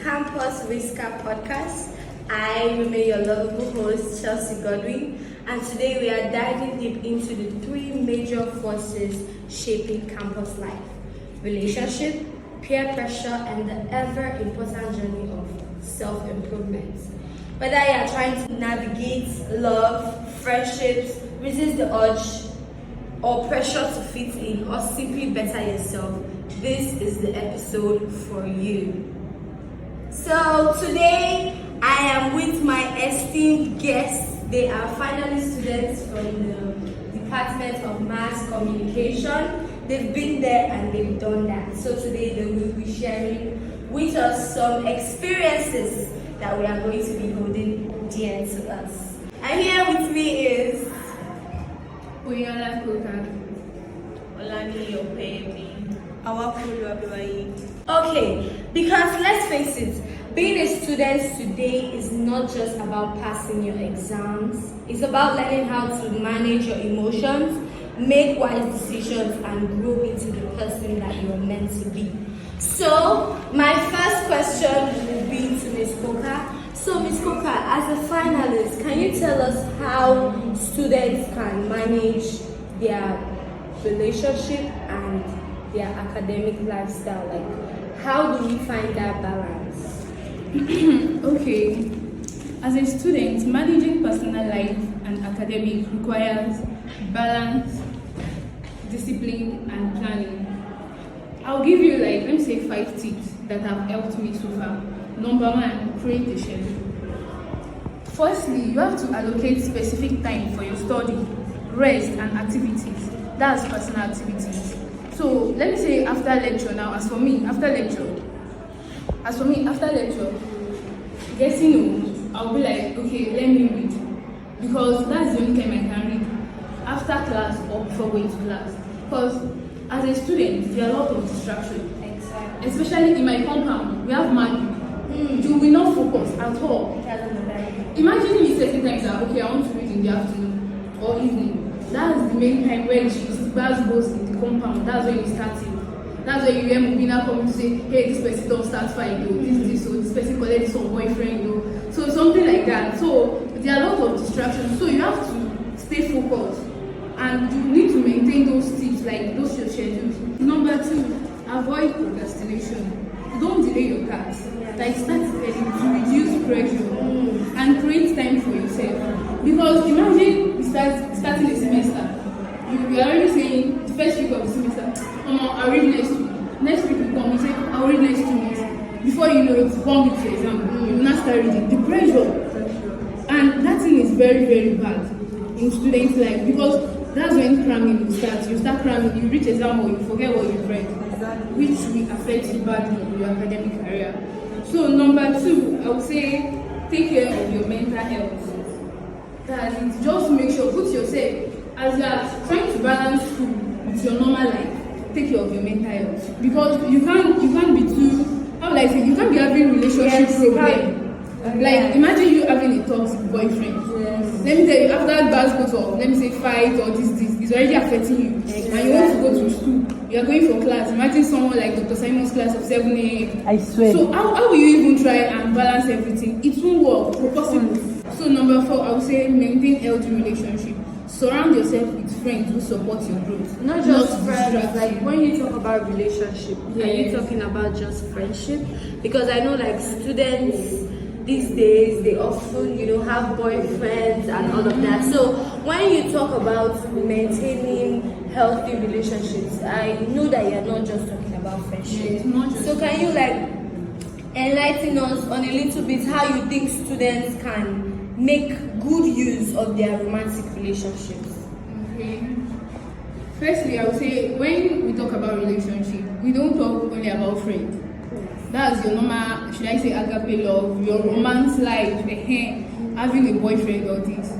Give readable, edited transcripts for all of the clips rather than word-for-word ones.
Campus Whisker podcast. I remain your lovable host, Chelsea Godwin, and today we are diving deep into the three major forces shaping campus life: relationship, peer pressure, and the ever-important journey of self-improvement. Whether you are trying to navigate love, friendships, resist the urge, or pressure to fit in, or simply better yourself, this is the episode for you. So today I am with my esteemed guests. They are finally students from the Department of Mass Communication. They've been there and they've done that. So today they will be sharing with us some experiences that we are going to be holding dear to us. And here with me is Oyola Koka. Olani Opemi. Awapulu Abiwayi. okay, because let's face it, being a student today is not just about passing your exams. It's about learning how to manage your emotions, make wise decisions, and grow into the person that you're meant to be. So, my first question will be to Ms. Koka. So, Ms. Koka, as a finalist, can you tell us how students can manage their relationship and their academic lifestyle? Like, how do we find that balance? Okay, as a student, managing personal life and academic requires balance, discipline, and planning. I'll give you let me say 5 tips that have helped me so far. Number 1, create a schedule. Firstly, you have to allocate specific time for your study, rest, and activities. That's personal activities. So let me say after lecture now, as for me, after lecture, getting home, I'll be like, okay, let me read. Because that's the only time I can read. After class or before going to class. Because as a student, there are a lot of distractions. Exactly. Especially in my compound, we have mad people. You will not focus at all. Imagine me certain times that, okay, I want to read in the afternoon or evening. That's the main time when class goes in the compound. That's when you start it. That's when you hear Mubina come to say, hey, this person don't start fight though, this person collect some boyfriend though. So something like that. So there are a lot of distractions. So you have to stay focused. And you need to maintain those tips, like those your schedules. Number 2, avoid procrastination. Don't delay your tasks. Like start early to reduce pressure and create time for yourself. Because imagine you starting a semester. You are already saying the first week of the semester, I'll read next week. Next week will come, you say, I'll read next 2 weeks. Before you know it, 1 week to exam, you will not start reading. The pressure. And that thing is very, very bad in students' life because that's when cramming will start. You start cramming, you reach exam or you forget what you've read, which will affect you badly in your academic career. So number 2, I would say take care of your mental health. That's it. Just make sure, put yourself, as you are trying to balance school with your normal life, take care of your mental health. Because you can't be too, how will I say, you can't be having relationship problem. Like imagine you having a toxic boyfriend. Yes. Let me tell you, after that bad of let me say fight or this it's already affecting you. Exactly. And you want to go to school, you are going for class. Imagine someone like Dr. Simon's class of 7 a.m. I swear. So how will you even try and balance everything? It won't work. Possible. So number 4, I would say maintain healthy relationship. Surround yourself with friends who support your growth. Not just friends, like when you talk about relationship, are you talking about just friendship? Because I know like students these days, they often, have boyfriends and all of that. So when you talk about maintaining healthy relationships, I know that you're not just talking about friendship. So can you enlighten us on a little bit how you think students can make good use of their romantic relationships? Okay. Firstly, I would say when we talk about relationship, we don't talk only about friends. That's your normal, should I say agape love, your romance life, having a boyfriend or this.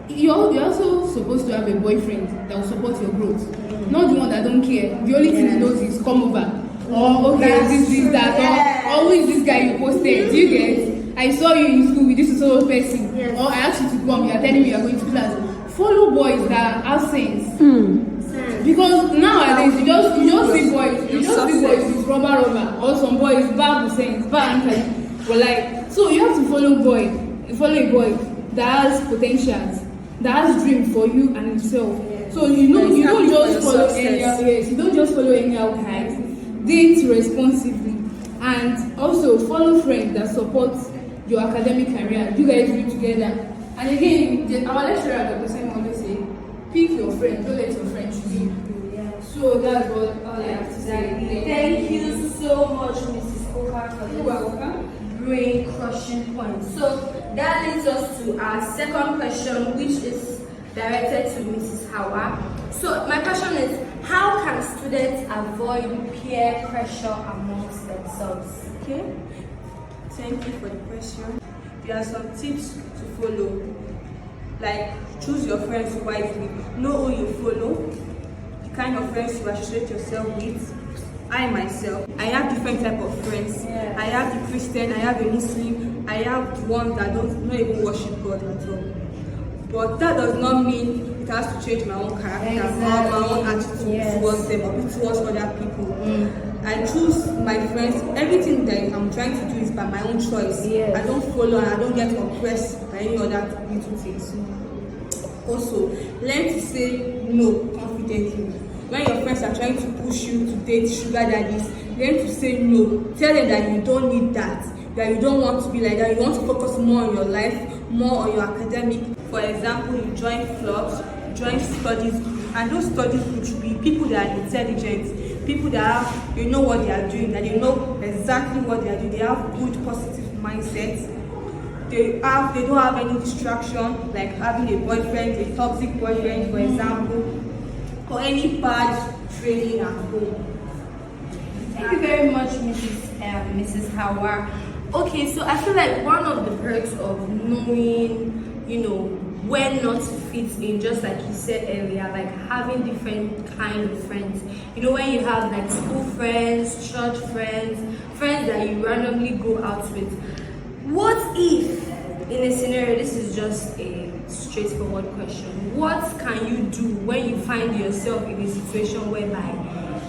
You're also supposed to have a boyfriend that will support your growth. Not the one that don't care. The only thing he knows is come over. Or okay, this, that, or who is this guy you posted? Do you get? I saw you in school with this sort of person. Yes. Or I asked you to come, you are telling me you are going to class. Follow boys that have sense. Because nowadays you just see boys with rubber, or some boys bad sense, but like, so you have to follow a boy that has potentials, that has dream for you and himself. Yes. So you don't just follow success. you don't just follow any guys. Date responsibly, and also follow friends that support your academic career. You guys do together. And again, our lecturer Dr. Simon always say, pick your friends, don't let your friends choose you. Yeah. So that's all I have to say. Thank you so much, Mrs. Oka, for You're welcome. this brain crushing point. So that leads us to our second question, which is directed to Mrs. Hawa. So my question is, how can students avoid peer pressure amongst themselves? Okay, thank you for the question. There are some tips to follow, like choose your friends wisely, know who you follow, the kind of friends you associate yourself with. I have different type of friends. Yeah. I have the Christian, I have the Muslim, I have the ones that don't not even worship God at all. But that does not mean it has to change my own character or my own attitude Yes. towards them or towards other people. I choose my friends. Everything that I'm trying to do is by my own choice. Yes. I don't follow and I don't get oppressed by any other little things. Also, learn to say no confidently. When your friends are trying to push you to date sugar daddies, learn to say no. Tell them that you don't need that you don't want to be like that. You want to focus more on your life, more on your academic. For example, you join clubs, join studies groups, and those studies groups should be people that are intelligent, people that have, they know what they are doing, that they know exactly what they are doing. They have good, positive mindsets. They don't have any distraction, like having a boyfriend, a toxic boyfriend, for example, or any bad training at home. Thank you very much, Mrs. Howard. Okay, so I feel like one of the perks of knowing, when not to fit in, just like you said earlier, like having different kind of friends. When you have like school friends, church friends, friends that you randomly go out with. What if, in a scenario, this is just a straightforward question, what can you do when you find yourself in a situation whereby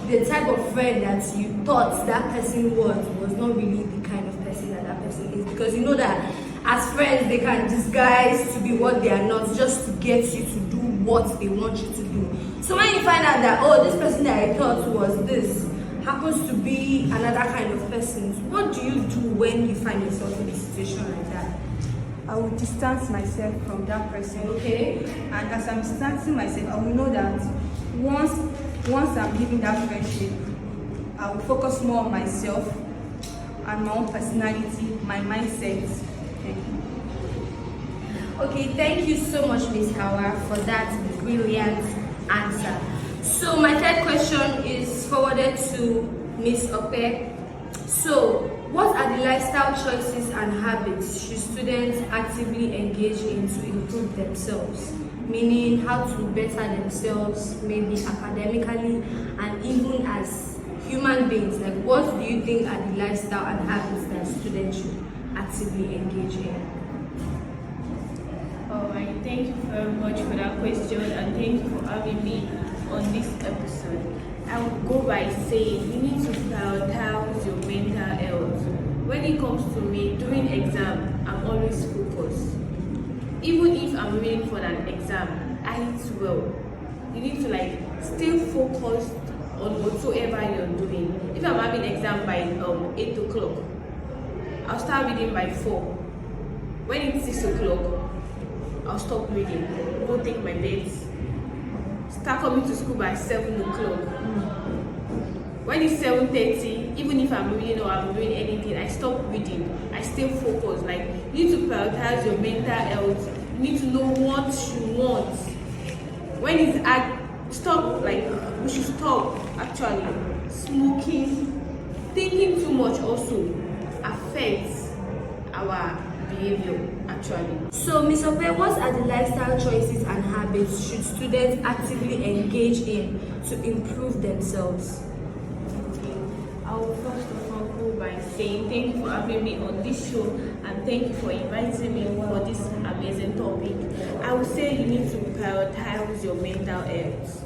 the type of friend that you thought that person was not really the kind of person that person is? Because you know that as friends they can disguise to be what they are not, just to get you to do what they want you to do. So when you find out that, oh, this person that I thought was this happens to be another kind of person, what do you do when you find yourself in a situation like that? I will distance myself from that person. Okay. And as I'm distancing myself, I will know that once I'm leaving that friendship, I will focus more on myself and my own personality, my mindset. Thank you. Okay, thank you so much, Ms. Howard, for that brilliant answer. So my third question is forwarded to Ms. Ope. So, what are the lifestyle choices and habits should students actively engage in to improve themselves? Meaning how to better themselves, maybe academically, and even as human beings. Like, what do you think are the lifestyle and habits that students should actively engage in? Alright, thank you very much for that question, and thank you for having me on this episode. I would go by saying you need to prioritize your mental health. When it comes to me, during exam, I'm always focused. Even if I'm reading for an exam, I eat well. You need to stay focused on whatsoever you're doing. If I'm having exam by 8 o'clock, I'll start reading by 4. When it's 6 o'clock, I'll stop reading, go take my beds. Start coming to school by 7 o'clock. When it's 7:30, even if I'm reading or I'm doing anything, I stop reading. I stay focused. You need to prioritize your mental health. You need to know what you want. When it's we should stop actually. Smoking, thinking too much also affects our behavior actually. So, Ms. Ope, what are the lifestyle choices and habits should students actively engage in to improve themselves? I will first of all go by saying thank you for having me on this show, and thank you for inviting me for this amazing topic. I would say you need to prioritize your mental health.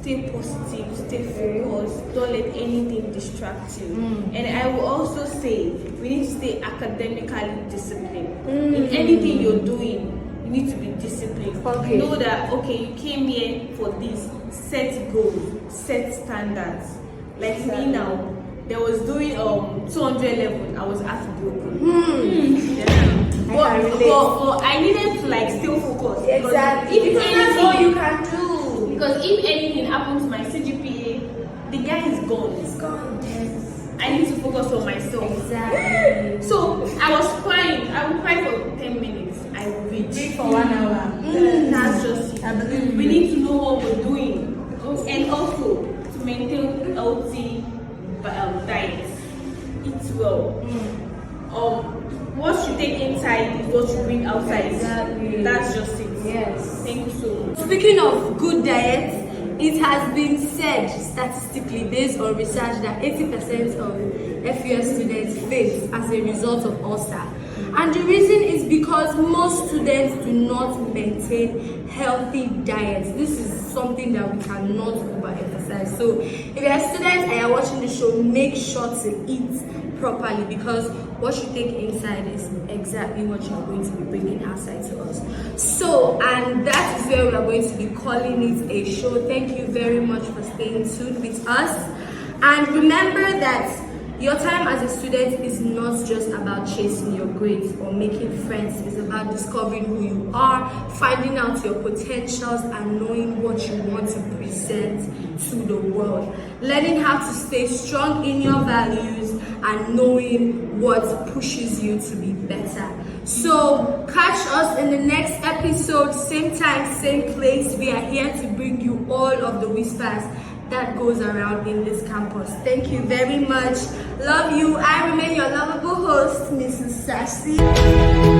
stay positive, stay focused, don't let anything distract you. And I will also say we need to stay academically disciplined. In anything you're doing, you need to be disciplined. Okay. Know that okay, you came here for this, set goals, set standards. Like me now, there was doing 200 level, I was heartbroken. Yeah. I can relate. But I needed to like still focus. Because Exactly. If Because that's all anything, you can do. because if anything happens to my CGPA, the guy is gone. It's gone. Yes. I need to focus on myself. Exactly. So I was crying. I would cry for 10 minutes. I will read. For 1 hour. That's just it. We need to know what we're doing. And also to maintain healthy diet. Eat well. What you take inside is what you bring outside. Exactly. That's just it. Yes. Thank you so much. Speaking of good diet, it has been said statistically based on research that 80% of FUS students fail as a result of ulcer. And the reason is because most students do not maintain healthy diets. This is something that we cannot overemphasize. So if you're a student and you're watching the show, make sure to eat properly, because what you take inside is exactly what you're going to be bringing outside to us. So, and that is where we are going to be calling it a show. Thank you very much for staying tuned with us. And remember that your time as a student is not just about chasing your grades or making friends. It's about discovering who you are, finding out your potentials, and knowing what you want to present to the world. Learning how to stay strong in your values and knowing what pushes you to be better. So catch us in the next episode, same time, same place. We are here to bring you all of the whispers that goes around in this campus. Thank you very much. Love you. I remain your lovable host, Mrs. Sassy.